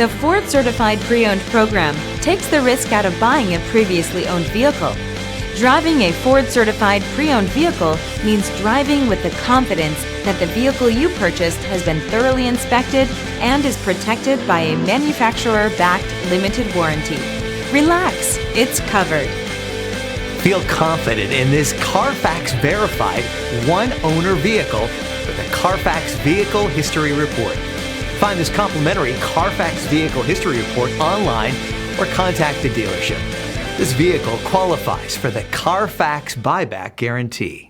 The Ford Certified Pre-Owned program takes the risk out of buying a previously owned vehicle. Driving a Ford Certified Pre-Owned vehicle means driving with the confidence that the vehicle you purchased has been thoroughly inspected and is protected by a manufacturer-backed limited warranty. Relax, it's covered. Feel confident in this Carfax verified one-owner vehicle with a Carfax Vehicle History Report. Find this complimentary Carfax Vehicle History Report online or contact the dealership. This vehicle qualifies for the Carfax Buyback Guarantee.